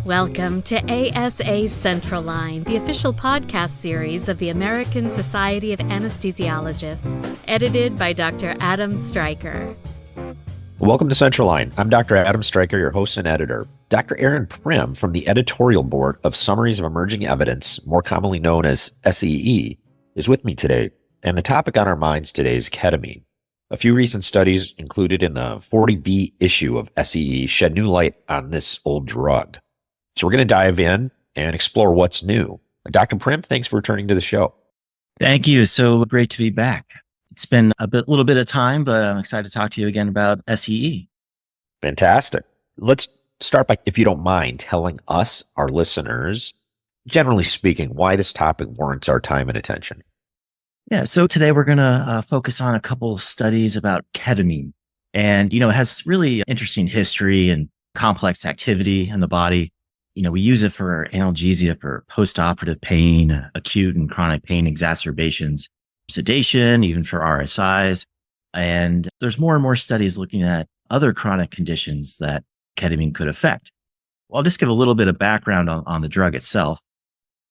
Welcome to ASA Central Line, the official podcast series of the American Society of Anesthesiologists, edited by Dr. Adam Stryker. Welcome to Central Line. I'm Dr. Adam Stryker, your host and editor. Dr. Aaron Prim from the editorial board of Summaries of Emerging Evidence, more commonly known as SEE, is with me today. And the topic on our minds today is ketamine. A few recent studies included in the 40B issue of SEE shed new light on this old drug. So we're going to dive in and explore what's new. Dr. Prim, thanks for returning to the show. Thank you. So great to be back. It's been a little bit of time, but I'm excited to talk to you again about SEE. Fantastic. Let's start by, if you don't mind, telling us, our listeners, generally speaking, why this topic warrants our time and attention. Yeah. So today we're going to focus on a couple of studies about ketamine. And, it has really interesting history and complex activity in the body. We use it for analgesia for postoperative pain, acute and chronic pain exacerbations, sedation, even for RSIs. And there's more and more studies looking at other chronic conditions that ketamine could affect. Well, I'll just give a little bit of background on the drug itself.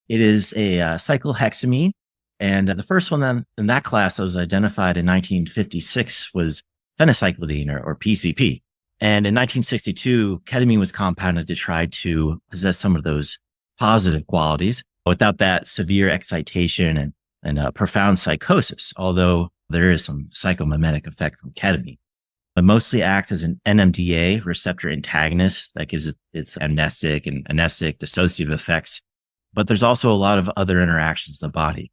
It is a cyclohexamine. And the first one in that class that was identified in 1956 was phencyclidine or PCP. And in 1962, ketamine was compounded to try to possess some of those positive qualities without that severe excitation and profound psychosis, although there is some psychomimetic effect from ketamine. It mostly acts as an NMDA receptor antagonist that gives it its amnestic and anesthetic dissociative effects. But there's also a lot of other interactions in the body.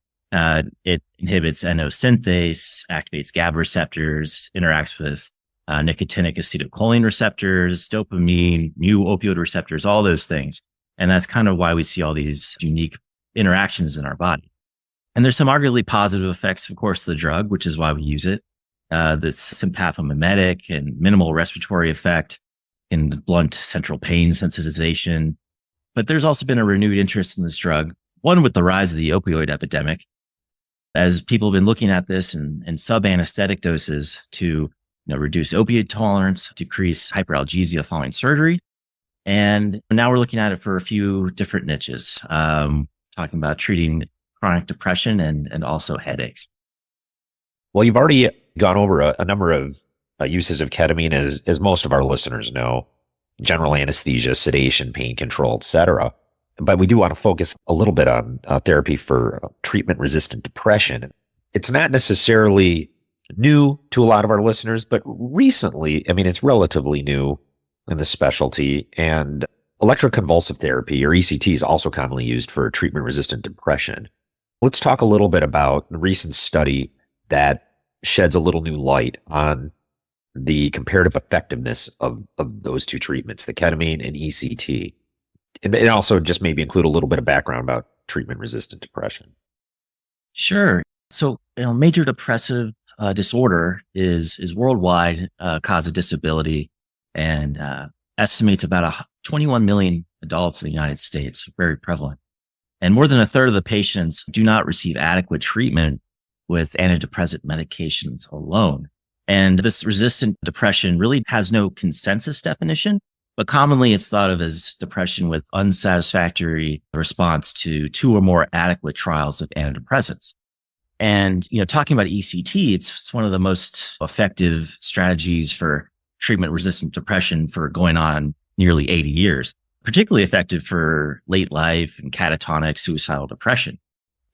It inhibits NO synthase, activates GABA receptors, interacts with nicotinic acetylcholine receptors, dopamine, mu opioid receptors, all those things. And that's kind of why we see all these unique interactions in our body. And there's some arguably positive effects, of course, of the drug, which is why we use it. This sympathomimetic and minimal respiratory effect in blunt central pain sensitization. But there's also been a renewed interest in this drug, one with the rise of the opioid epidemic, as people have been looking at this in sub-anesthetic doses to reduce opioid tolerance, decrease hyperalgesia following surgery. And now we're looking at it for a few different niches, talking about treating chronic depression and also headaches. Well, you've already gone over a number of uses of ketamine, as most of our listeners know: general anesthesia, sedation, pain control, etc. But we do want to focus a little bit on therapy for treatment-resistant depression. It's not necessarily new to a lot of our listeners, but recently, it's relatively new in the specialty. And electroconvulsive therapy, or ECT, is also commonly used for treatment-resistant depression. Let's talk a little bit about the recent study that sheds a little new light on the comparative effectiveness of those two treatments, the ketamine and ECT. And also just maybe include a little bit of background about treatment-resistant depression. Sure. So, major depressive disorder is worldwide cause of disability, and estimates about 21 million adults in the United States, very prevalent. And more than a third of the patients do not receive adequate treatment with antidepressant medications alone. And this resistant depression really has no consensus definition, but commonly it's thought of as depression with unsatisfactory response to two or more adequate trials of antidepressants. And, talking about ECT, it's one of the most effective strategies for treatment-resistant depression for going on nearly 80 years, particularly effective for late life and catatonic suicidal depression.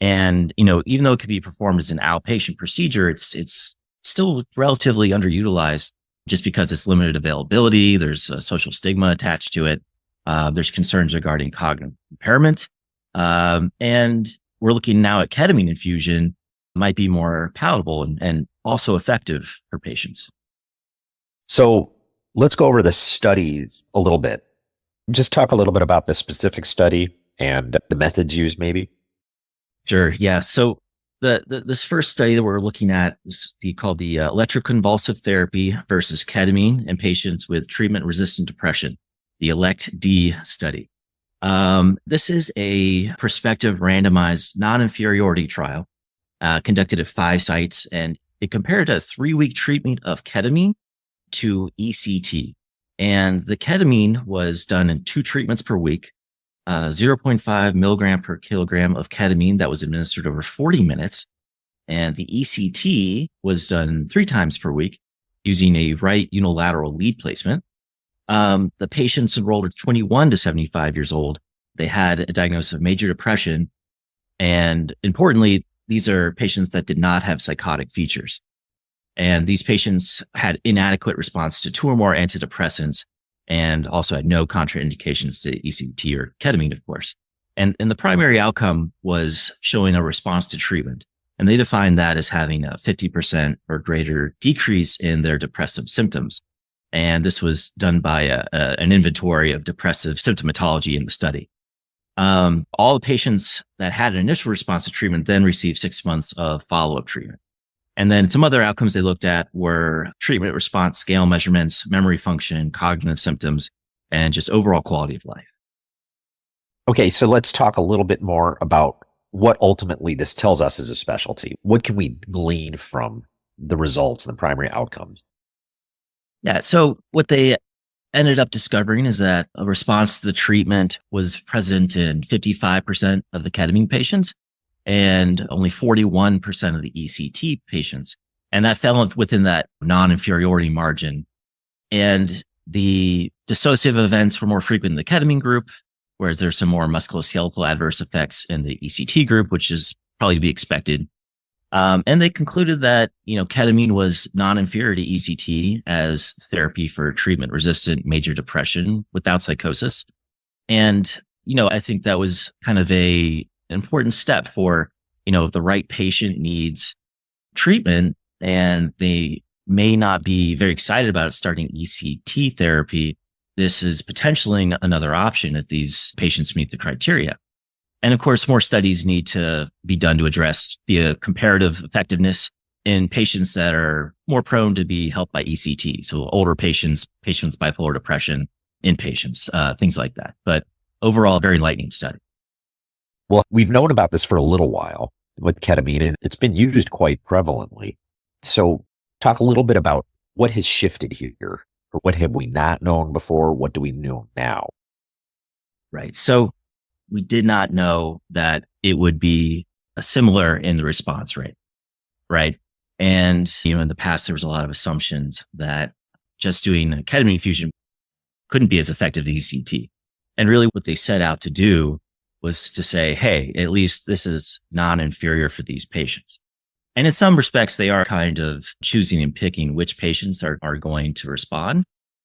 And, even though it can be performed as an outpatient procedure, it's still relatively underutilized just because it's limited availability. There's a social stigma attached to it. There's concerns regarding cognitive impairment. And we're looking now at ketamine infusion might be more palatable and also effective for patients. So let's go over the studies a little bit. Just talk a little bit about the specific study and the methods used, maybe. Sure. Yeah. So this first study that we're looking at is called the electroconvulsive therapy versus ketamine in patients with treatment-resistant depression, the ELECT-D study. This is a prospective randomized non-inferiority trial conducted at 5 sites, and it compared a 3-week treatment of ketamine to ECT. And the ketamine was done in 2 treatments per week, zero point 0.5 milligram per kilogram of ketamine that was administered over 40 minutes. And the ECT was done 3 times per week using a right unilateral lead placement. The patients enrolled are 21 to 75 years old. They had a diagnosis of major depression. And importantly, these are patients that did not have psychotic features. And these patients had inadequate response to 2 or more antidepressants and also had no contraindications to ECT or ketamine, of course. And the primary outcome was showing a response to treatment. And they defined that as having a 50% or greater decrease in their depressive symptoms. And this was done by an inventory of depressive symptomatology in the study. All the patients that had an initial response to treatment then received 6 months of follow-up treatment. And then some other outcomes they looked at were treatment response scale measurements, memory function, cognitive symptoms, and just overall quality of life. Okay, so let's talk a little bit more about what ultimately this tells us as a specialty. What can we glean from the results and the primary outcomes? Yeah, so what they ended up discovering is that a response to the treatment was present in 55% of the ketamine patients and only 41% of the ECT patients. And that fell within that non-inferiority margin. And the dissociative events were more frequent in the ketamine group, whereas there's some more musculoskeletal adverse effects in the ECT group, which is probably to be expected. And they concluded that, ketamine was non-inferior to ECT as therapy for treatment-resistant major depression without psychosis. And, I think that was kind of an important step for, if the right patient needs treatment and they may not be very excited about starting ECT therapy, this is potentially another option if these patients meet the criteria. And of course, more studies need to be done to address the comparative effectiveness in patients that are more prone to be helped by ECT. So older patients with bipolar depression, inpatients, things like that. But overall, a very enlightening study. Well, we've known about this for a little while with ketamine, and it's been used quite prevalently. So talk a little bit about what has shifted here, or what have we not known before? What do we know now? Right. So we did not know that it would be similar in the response rate, right? And, in the past, there was a lot of assumptions that just doing a ketamine infusion couldn't be as effective as ECT. And really what they set out to do was to say, hey, at least this is non-inferior for these patients. And in some respects, they are kind of choosing and picking which patients are going to respond.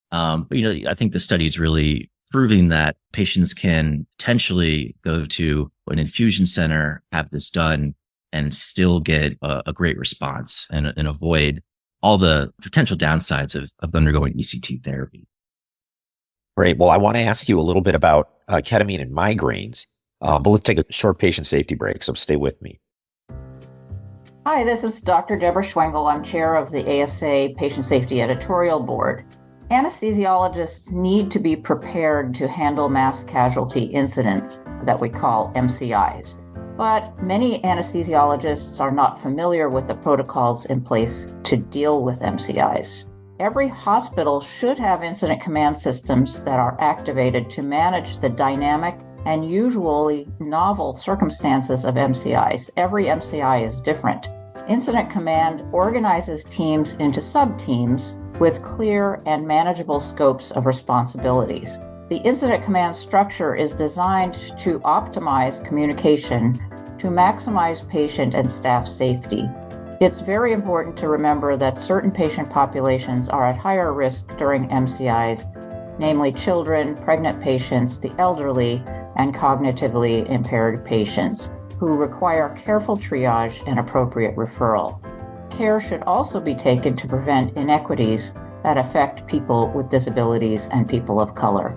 But, I think the study is really proving that patients can potentially go to an infusion center, have this done, and still get a great response and avoid all the potential downsides of undergoing ECT therapy. Great. Well, I want to ask you a little bit about ketamine and migraines, but let's take a short patient safety break, so stay with me. Hi, this is Dr. Deborah Schwengel. I'm chair of the ASA Patient Safety Editorial Board. Anesthesiologists need to be prepared to handle mass casualty incidents that we call MCIs. But many anesthesiologists are not familiar with the protocols in place to deal with MCIs. Every hospital should have incident command systems that are activated to manage the dynamic and usually novel circumstances of MCIs. Every MCI is different. Incident command organizes teams into sub-teams with clear and manageable scopes of responsibilities. The incident command structure is designed to optimize communication to maximize patient and staff safety. It's very important to remember that certain patient populations are at higher risk during MCIs, namely children, pregnant patients, the elderly, and cognitively impaired patients who require careful triage and appropriate referral. Care should also be taken to prevent inequities that affect people with disabilities and people of color.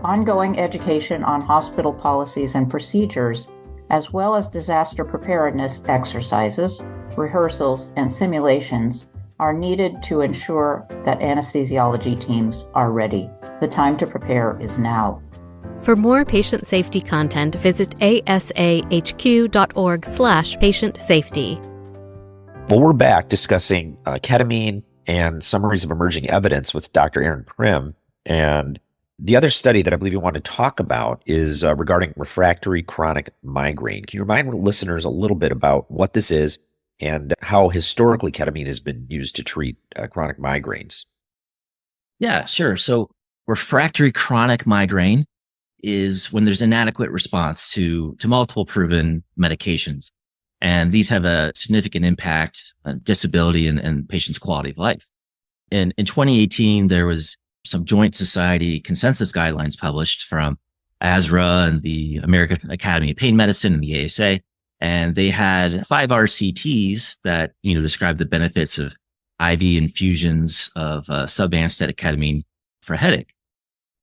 Ongoing education on hospital policies and procedures, as well as disaster preparedness exercises, rehearsals, and simulations are needed to ensure that anesthesiology teams are ready. The time to prepare is now. For more patient safety content, visit asahq.org/patient safety. Well, we're back discussing ketamine and summaries of emerging evidence with Dr. Aaron Prim. And The other study that I believe you want to talk about is regarding refractory chronic migraine. Can you remind listeners a little bit about what this is and how historically ketamine has been used to treat chronic migraines? Yeah, sure. So refractory chronic migraine is when there's inadequate response to multiple proven medications. And these have a significant impact on disability and patients' quality of life. In 2018, there was some joint society consensus guidelines published from ASRA and the American Academy of Pain Medicine and the ASA. And they had 5 RCTs that, describe the benefits of IV infusions of subanesthetic ketamine for headache.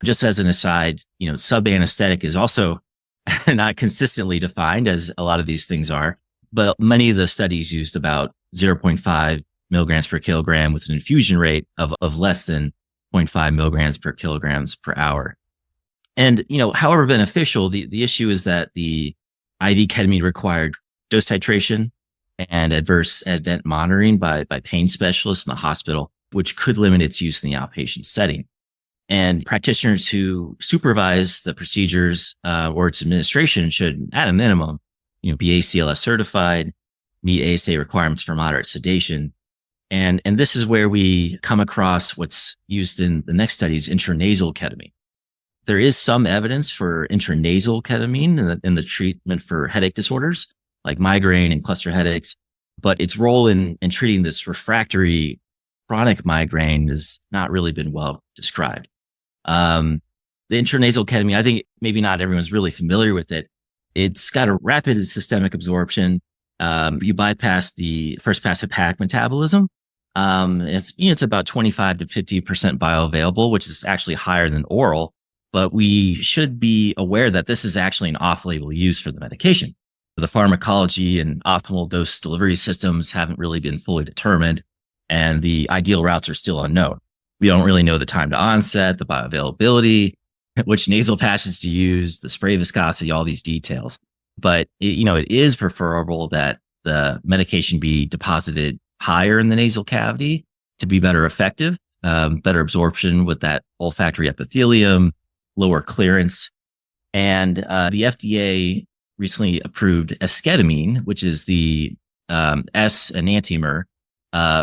Just as an aside, subanesthetic is also not consistently defined as a lot of these things are, but many of the studies used about 0.5 milligrams per kilogram with an infusion rate of less than 0.5 milligrams per kilograms per hour. And, however beneficial, the issue is that the IV ketamine required dose titration and adverse event monitoring by pain specialists in the hospital, which could limit its use in the outpatient setting. And practitioners who supervise the procedures or its administration should, at a minimum, be ACLS certified, meet ASA requirements for moderate sedation. And this is where we come across what's used in the next studies, intranasal ketamine. There is some evidence for intranasal ketamine in the treatment for headache disorders like migraine and cluster headaches, but its role in treating this refractory chronic migraine has not really been well described. The intranasal ketamine, I think maybe not everyone's really familiar with it. It's got a rapid systemic absorption. You bypass the first pass hepatic metabolism. It's about 25 to 50% bioavailable, which is actually higher than oral, but we should be aware that this is actually an off-label use for the medication. The pharmacology and optimal dose delivery systems haven't really been fully determined, and the ideal routes are still unknown. We don't really know the time to onset, the bioavailability, which nasal patches to use, the spray viscosity, all these details. But it is preferable that the medication be deposited higher in the nasal cavity to be better effective, better absorption with that olfactory epithelium, lower clearance. And the FDA recently approved esketamine, which is the S enantiomer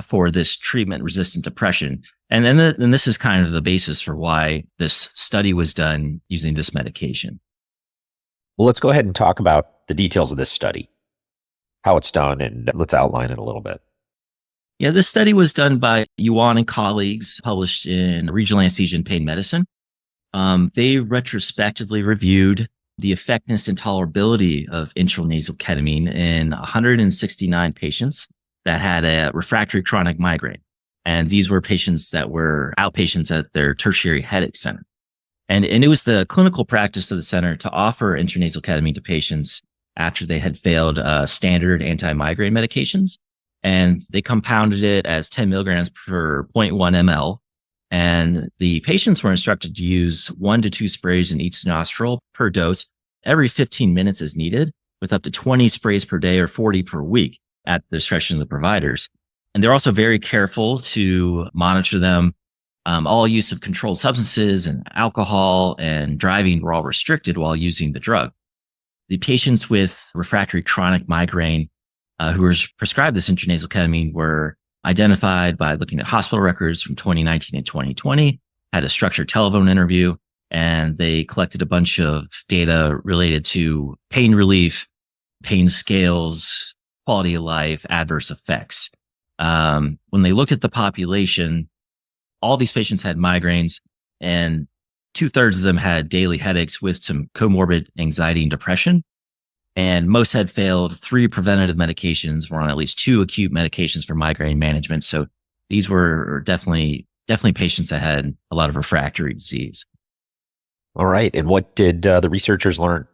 for this treatment-resistant depression. And then this is kind of the basis for why this study was done using this medication. Well, let's go ahead and talk about the details of this study, how it's done, and let's outline it a little bit. Yeah, this study was done by Yuan and colleagues, published in Regional Anesthesia and Pain Medicine. They retrospectively reviewed the effectiveness and tolerability of intranasal ketamine in 169 patients that had a refractory chronic migraine. And these were patients that were outpatients at their tertiary headache center. And it was the clinical practice of the center to offer intranasal ketamine to patients after they had failed standard anti-migraine medications. And they compounded it as 10 milligrams per 0.1 ml. And the patients were instructed to use 1 to 2 sprays in each nostril per dose every 15 minutes as needed, with up to 20 sprays per day or 40 per week at the discretion of the providers. And they're also very careful to monitor them. All use of controlled substances and alcohol and driving were all restricted while using the drug. The patients with refractory chronic migraine who were prescribed this intranasal ketamine were identified by looking at hospital records from 2019 and 2020, had a structured telephone interview, and they collected a bunch of data related to pain relief, pain scales, quality of life, adverse effects. When they looked at the population, all these patients had migraines, and 2/3 of them had daily headaches with some comorbid anxiety and depression. And most had failed 3 preventative medications, were on at least 2 acute medications for migraine management. So these were definitely patients that had a lot of refractory disease. All right. And what did the researchers learn?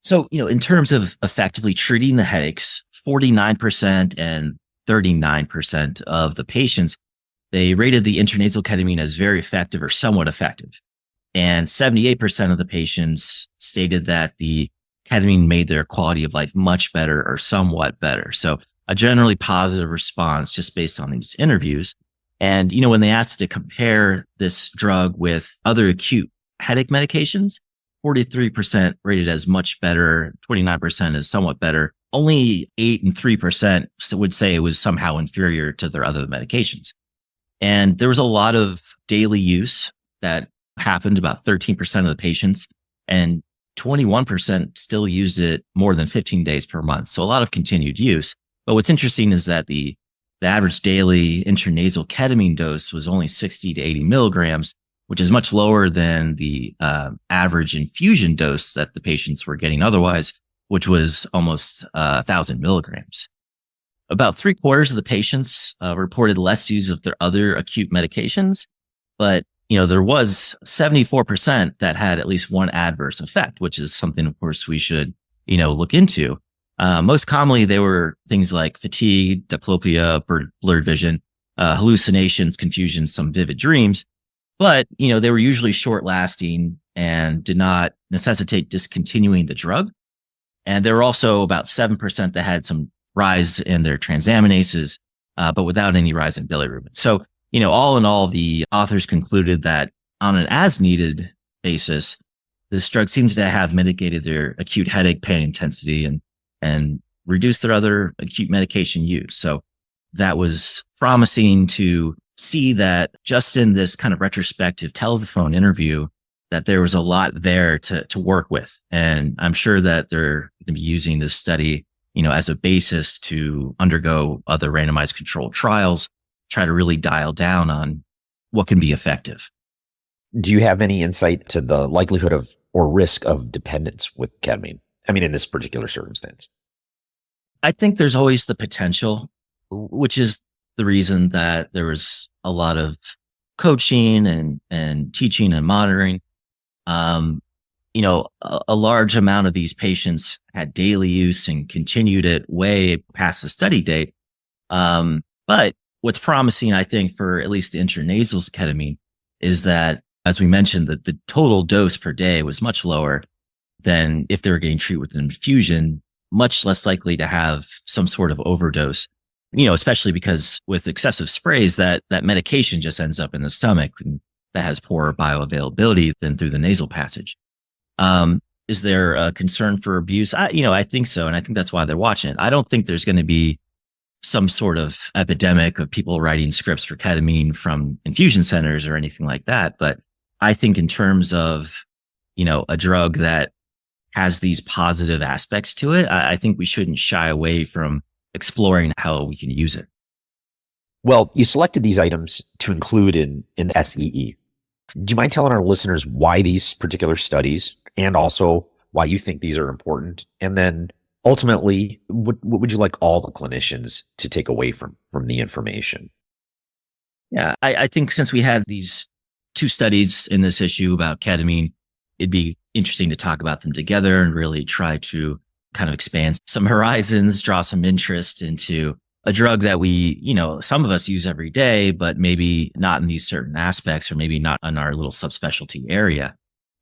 So, in terms of effectively treating the headaches, 49% and 39% of the patients, they rated the intranasal ketamine as very effective or somewhat effective. And 78% of the patients stated that the ketamine made their quality of life much better or somewhat better. So a generally positive response just based on these interviews. And, when they asked to compare this drug with other acute headache medications, 43% rated as much better, 29% is somewhat better. Only 8 and 3% would say it was somehow inferior to their other medications. And there was a lot of daily use that happened, about 13% of the patients, and 21% still used it more than 15 days per month. So a lot of continued use. But what's interesting is that the average daily intranasal ketamine dose was only 60 to 80 milligrams, which is much lower than the average infusion dose that the patients were getting otherwise, which was almost 1,000 milligrams. About 3/4 of the patients reported less use of their other acute medications, but there was 74% that had at least one adverse effect, which is something, of course, we should look into. Most commonly, they were things like fatigue, diplopia, blurred vision, hallucinations, confusion, some vivid dreams. But they were usually short lasting and did not necessitate discontinuing the drug. And there were also about 7% that had some rise in their transaminases, but without any rise in bilirubin. So, all in all, the authors concluded that on an as needed basis, this drug seems to have mitigated their acute headache pain intensity and reduced their other acute medication use. So that was promising to see that just in this kind of retrospective telephone interview, that there was a lot there to work with. And I'm sure that they're going to be using this study, as a basis to undergo other randomized controlled trials, try to really dial down on what can be effective. Do you have any insight to the likelihood of or risk of dependence with ketamine? I mean, in this particular circumstance. I think there's always the potential, which is the reason that there was a lot of coaching and teaching and monitoring. A large amount of these patients had daily use and continued it way past the study date. But what's promising, I think, for at least the intranasal ketamine is that, as we mentioned, that the total dose per day was much lower than if they were getting treated with an infusion, much less likely to have some sort of overdose, especially because with excessive sprays, that medication just ends up in the stomach, and that has poorer bioavailability than through the nasal passage. Is there a concern for abuse? I think so. And I think that's why they're watching it. I don't think there's going to be some sort of epidemic of people writing scripts for ketamine from infusion centers or anything like that. But I think in terms of, a drug that has these positive aspects to it, I think we shouldn't shy away from exploring how we can use it. Well, you selected these items to include in SEE. Do you mind telling our listeners why these particular studies, and also why you think these are important? And then ultimately, what would you like all the clinicians to take away from the information? Yeah, I think since we had these two studies in this issue about ketamine, it'd be interesting to talk about them together and really try to kind of expand some horizons, draw some interest into a drug that we, some of us use every day, but maybe not in these certain aspects, or maybe not in our little subspecialty area.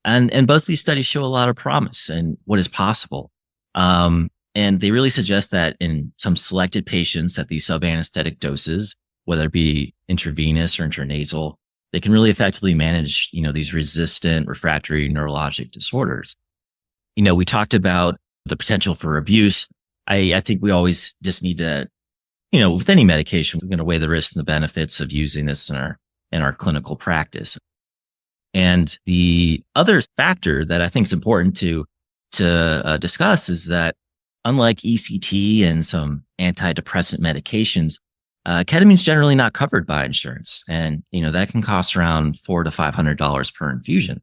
And both these studies show a lot of promise and what is possible. And they really suggest that in some selected patients at these subanesthetic doses, whether it be intravenous or intranasal, they can really effectively manage, these resistant refractory neurologic disorders. We talked about the potential for abuse. I think we always just need to, with any medication, we're going to weigh the risks and the benefits of using this in our clinical practice. And the other factor that I think is important to discuss is that, unlike ECT and some antidepressant medications, ketamine is generally not covered by insurance, and that can cost around $400 to $500 per infusion.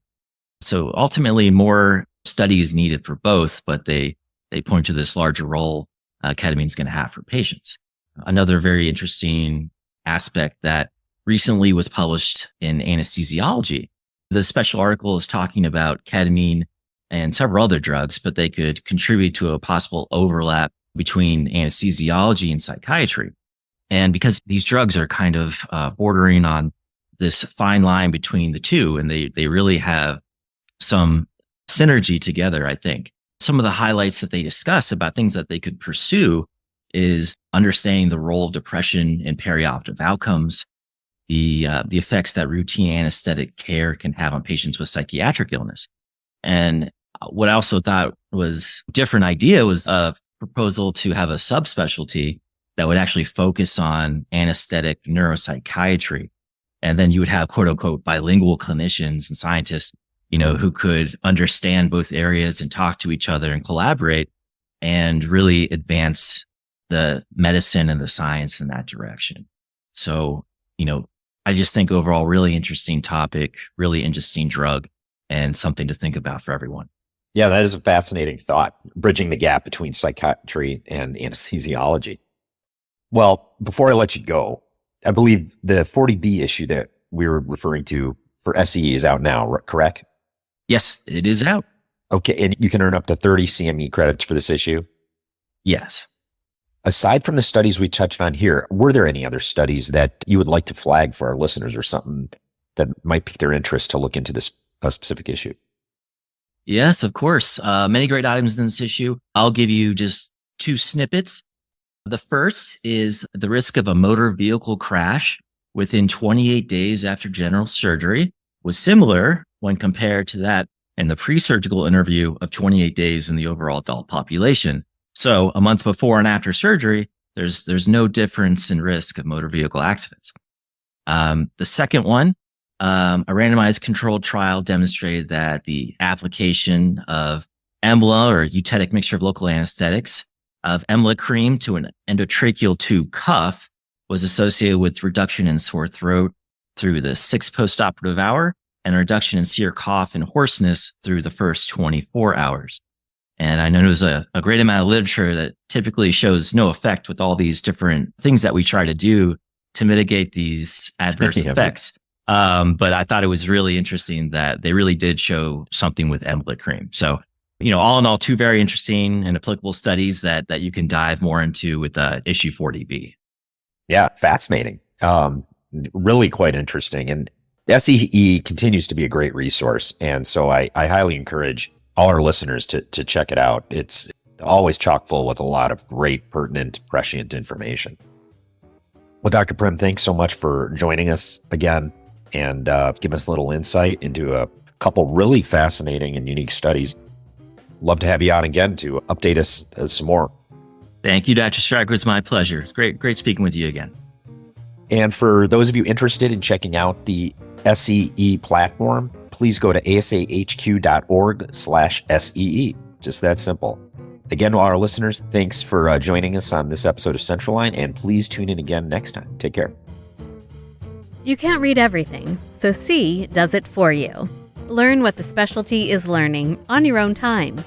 So ultimately, more study is needed for both, but they point to this larger role ketamine is going to have for patients. Another very interesting aspect that recently was published in Anesthesiology. The special article is talking about ketamine and several other drugs, but they could contribute to a possible overlap between anesthesiology and psychiatry. And because these drugs are kind of bordering on this fine line between the two, and they really have some synergy together, I think. Some of the highlights that they discuss about things that they could pursue is understanding the role of depression in perioperative outcomes, the effects that routine anesthetic care can have on patients with psychiatric illness. And what I also thought was a different idea was a proposal to have a subspecialty that would actually focus on anesthetic neuropsychiatry. And then you would have quote unquote bilingual clinicians and scientists, who could understand both areas and talk to each other and collaborate and really advance the medicine and the science in that direction. So, I just think overall really interesting topic, really interesting drug, and something to think about for everyone. Yeah, that is a fascinating thought, bridging the gap between psychiatry and anesthesiology. Well, before I let you go, I believe the 40B issue that we were referring to for SE is out now, correct? Yes, it is out. Okay, and you can earn up to 30 CME credits for this issue? Yes. Aside from the studies we touched on here, were there any other studies that you would like to flag for our listeners or something that might pique their interest to look into this specific issue? Yes, of course. Many great items in this issue. I'll give you just 2 snippets. The first is the risk of a motor vehicle crash within 28 days after general surgery was similar when compared to that in the pre-surgical interview of 28 days in the overall adult population. So a month before and after surgery, there's no difference in risk of motor vehicle accidents. The second one, a randomized controlled trial demonstrated that the application of EMLA or eutetic mixture of local anesthetics of EMLA cream to an endotracheal tube cuff was associated with reduction in sore throat through the 6th postoperative hour and a reduction in severe cough and hoarseness through the first 24 hours. And I know there's a great amount of literature that typically shows no effect with all these different things that we try to do to mitigate these adverse effects. But I thought it was really interesting that they really did show something with EMLA cream. So, all in all, 2 very interesting and applicable studies that you can dive more into with issue 40B. Yeah, fascinating. Really quite interesting. And SEE continues to be a great resource. And so I highly encourage all our listeners to check it out. It's always chock full with a lot of great, pertinent, prescient information. Well, Dr. Prim, thanks so much for joining us again and giving us a little insight into a couple really fascinating and unique studies. Love to have you on again to update us some more. Thank you, Dr. Stryker. It's my pleasure. It's great speaking with you again. And for those of you interested in checking out the SEE platform, please go to asahq.org/SEE. Just that simple. Again, to all our listeners, thanks for joining us on this episode of Central Line, and please tune in again next time. Take care. You can't read everything, so C does it for you. Learn what the specialty is learning on your own time.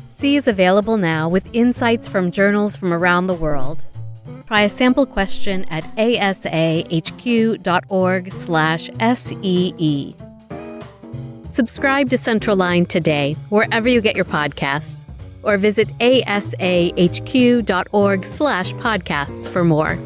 C is available now with insights from journals from around the world. Try a sample question at asahq.org/SEE. Subscribe to Central Line today, wherever you get your podcasts, or visit asahq.org/podcasts for more.